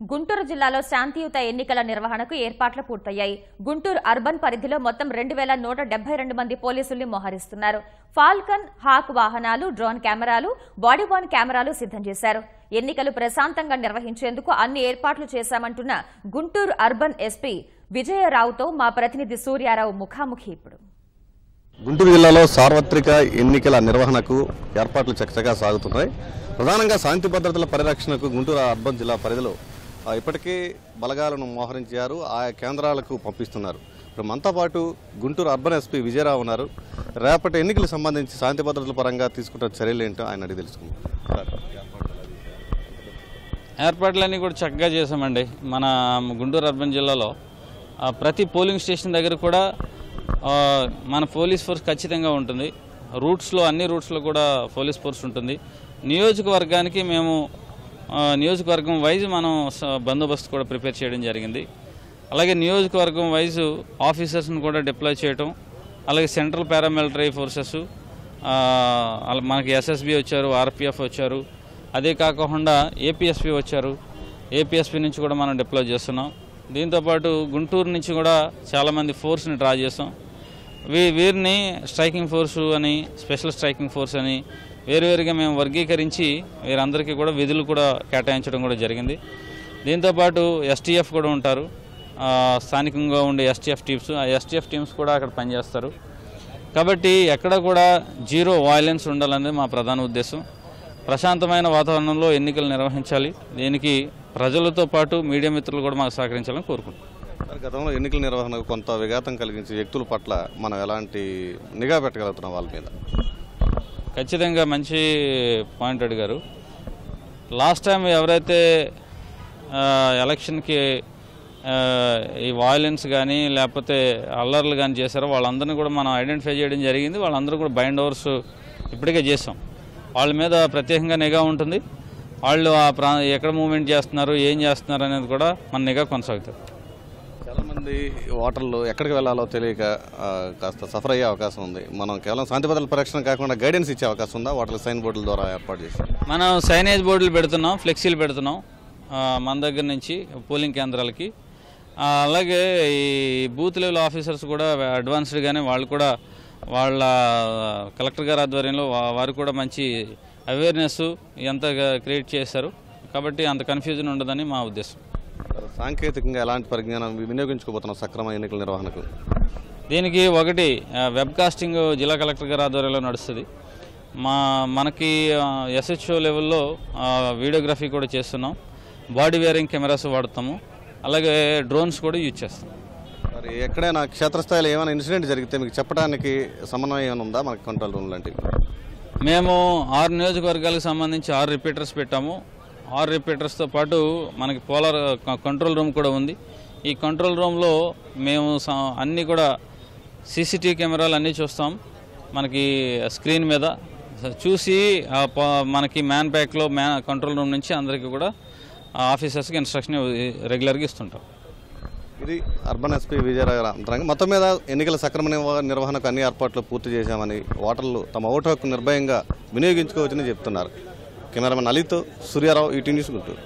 గుంటూరు జిల్లాలో శాంతియుత ఎన్నికల నిర్వహణకు ఏర్పాట్లు పూర్తయ్యాయి. గుంటూరు అర్బన్ పరిధిలో మొత్తం 2172 మంది పోలీసుల్ని మోహరిస్తున్నారు. ఫాల్కన్, హాక్ వాహనాలు, డ్రోన్ కెమెరాలు, బాడీవాన్ కెమెరాలు సిద్ధం చేశారు. ఎన్నికలు ప్రశాంతంగా నిర్వహించేందుకు అన్ని ఏర్పాట్లు చేశామంటున్న గుంటూరు అర్బన్ ఎస్పీ విజయరావుతో మా ప్రతినిధి సూర్యారావు ముఖాముఖి ఇప్పుడు. గుంటూరు జిల్లాలో సార్వత్రిక ఎన్నికల నిర్వహణకు ఏర్పాట్లు చకచకా సాగుతున్నాయి. ప్రధానంగా శాంతి భద్రతల పరిరక్షణకు గుంటూరు అర్బన్ జిల్లా పరిధిలో ఇప్పటికే బలగాలను మోహరించారు. ఆయా కేంద్రాలకు పంపిస్తున్నారు. ఇప్పుడు మనతో పాటు గుంటూరు అర్బన్ ఎస్పీ విజయరావు ఉన్నారు. రేపటి ఎన్నికలకు సంబంధించి శాంతి భద్రతల పరంగా తీసుకుంటున్న చర్యలు ఏంటో ఆయన అడిగి తెలుసుకుంటాం. ఏర్పాట్లన్నీ కూడా చక్కగా చేశామండి. మన గుంటూరు అర్బన్ జిల్లాలో ప్రతి పోలింగ్ స్టేషన్ దగ్గర కూడా మన పోలీస్ ఫోర్స్ ఖచ్చితంగా ఉంటుంది. అన్ని రూట్స్లో కూడా పోలీస్ ఫోర్స్ ఉంటుంది. నియోజకవర్గానికి మేము నియోజకవర్గం వైజ్ మనం బందోబస్తు కూడా ప్రిపేర్ చేయడం జరిగింది. అలాగే నియోజకవర్గం వైజ్ ఆఫీసర్స్ని కూడా డిప్లాయ్ చేయటం, అలాగే సెంట్రల్ పారామిలిటరీ ఫోర్సెస్, మనకి ఎస్ఎస్బి వచ్చారు, ఆర్పిఎఫ్ వచ్చారు, అదే కాకుండా ఏపీఎస్పి వచ్చారు. ఏపీఎస్పి నుంచి కూడా మనం డిప్లాయ్ చేస్తున్నాం. దీంతోపాటు గుంటూరు నుంచి కూడా చాలామంది ఫోర్స్ని డ్రా చేస్తాం. వీరిని స్ట్రైకింగ్ ఫోర్సు అని, స్పెషల్ స్ట్రైకింగ్ ఫోర్స్ అని వేరువేరుగా మేము వర్గీకరించి వీరందరికీ కూడా విధులు కూడా కేటాయించడం కూడా జరిగింది. దీంతోపాటు ఎస్టీఎఫ్ కూడా ఉంటారు. స్థానికంగా ఉండే ఎస్టీఎఫ్ టీమ్స్, ఆ ఎస్టీఎఫ్ టీమ్స్ కూడా అక్కడ పనిచేస్తారు. కాబట్టి ఎక్కడ కూడా జీరో వైలెన్స్ ఉండాలనేది మా ప్రధాన ఉద్దేశం. ప్రశాంతమైన వాతావరణంలో ఎన్నికలు నిర్వహించాలి. దీనికి ప్రజలతో పాటు మీడియా మిత్రులు కూడా మాకు సహకరించాలని కోరుకుంటున్నాం. గతంలో ఎన్నికల నిర్వహణకు కొంత విఘాతం కలిగించే వ్యక్తుల పట్ల మనం ఎలాంటి నిఘా పెట్టగలుగుతున్నాం వాళ్ళ మీద? ఖచ్చితంగా మంచి పాయింట్ అడిగారు. లాస్ట్ టైం ఎవరైతే ఎలక్షన్కి ఈ వాయిలెన్స్ కానీ లేకపోతే అల్లర్లు కానీ చేశారో వాళ్ళందరినీ కూడా మనం ఐడెంటిఫై చేయడం జరిగింది. వాళ్ళందరూ కూడా బైండ్ ఓవర్స్ ఇప్పటికే చేసాం. వాళ్ళ మీద ప్రత్యేకంగా నిఘా ఉంటుంది. వాళ్ళు ఎక్కడ మూవ్మెంట్ చేస్తున్నారు, ఏం చేస్తున్నారు అనేది కూడా మన నిఘా కొనసాగుతుంది. చాలామంది ఓటర్లు ఎక్కడికి వెళ్ళాలో తెలియక కాస్త సఫర్ అయ్యే అవకాశం ఉంది. మనం కేవలం శాంతి భద్రతల పరిరక్షణ కాకుండా గైడెన్స్ ఇచ్చే అవకాశం ఉందా? ఓటర్ల సైన్ బోర్డుల ద్వారా ఏర్పాటు చేసి మనం సైనేజ్ బోర్డులు పెడుతున్నాం, ఫ్లెక్సీలు పెడుతున్నాం మన దగ్గర నుంచి పోలింగ్ కేంద్రాలకి. అలాగే ఈ బూత్ లెవెల్ ఆఫీసర్స్ కూడా అడ్వాన్స్డ్గానే వాళ్ళు కూడా వాళ్ళ కలెక్టర్ గారి ఆధ్వర్యంలో వారు కూడా మంచి అవేర్నెస్ ఎంత క్రియేట్ చేశారు. కాబట్టి అంత కన్ఫ్యూజన్ ఉండదని మా ఉద్దేశం. సాంకేతికంగా ఎలాంటి పరిజ్ఞానం వినియోగించుకోబోతున్నాం సక్రమ ఎన్నికల నిర్వహణకు? దీనికి ఒకటి వెబ్కాస్టింగ్ జిల్లా కలెక్టర్ గారి ఆధ్వర్యంలో నడుస్తుంది. మనకి ఎస్హెచ్ఓ లెవెల్లో వీడియోగ్రఫీ కూడా చేస్తున్నాం. బాడీ వేరింగ్ కెమెరాస్ వాడుతాము. అలాగే డ్రోన్స్ కూడా యూజ్ చేస్తాం. మరి ఎక్కడైనా క్షేత్రస్థాయిలో ఏమైనా ఇన్సిడెంట్ జరిగితే మీకు చెప్పడానికి సమన్వయం ఏమైనా ఉందా? మనకి కంట్రోల్ రూమ్ లాంటివి మేము 6 నియోజకవర్గాలకు సంబంధించి 6 రిపీటర్స్ పెట్టాము. 6 రిపీటర్స్తో పాటు మనకి పోలార్ కంట్రోల్ రూమ్ కూడా ఉంది. ఈ కంట్రోల్ రూమ్లో మేము అన్నీ కూడా సీసీటీవీ కెమెరాలు అన్నీ చూస్తాం. మనకి స్క్రీన్ మీద చూసి మనకి మ్యాన్ ప్యాక్లో కంట్రోల్ రూమ్ నుంచి అందరికీ కూడా ఆఫీసర్స్కి ఇన్స్ట్రక్షన్ రెగ్యులర్గా ఇస్తుంటాం. ఇది అర్బన్ ఎస్పీ విజయరావు. మొత్తం మీద ఎన్నికల సక్రమ నిర్వహణకు అన్ని ఏర్పాట్లు పూర్తి చేశామని, ఓటర్లు తమ ఓటు హక్కు నిర్భయంగా వినియోగించుకోవచ్చని చెప్తున్నారు. కెమెరామెన్ అలీతో సూర్యారావు, ఈటీ న్యూస్ గుంటూరు.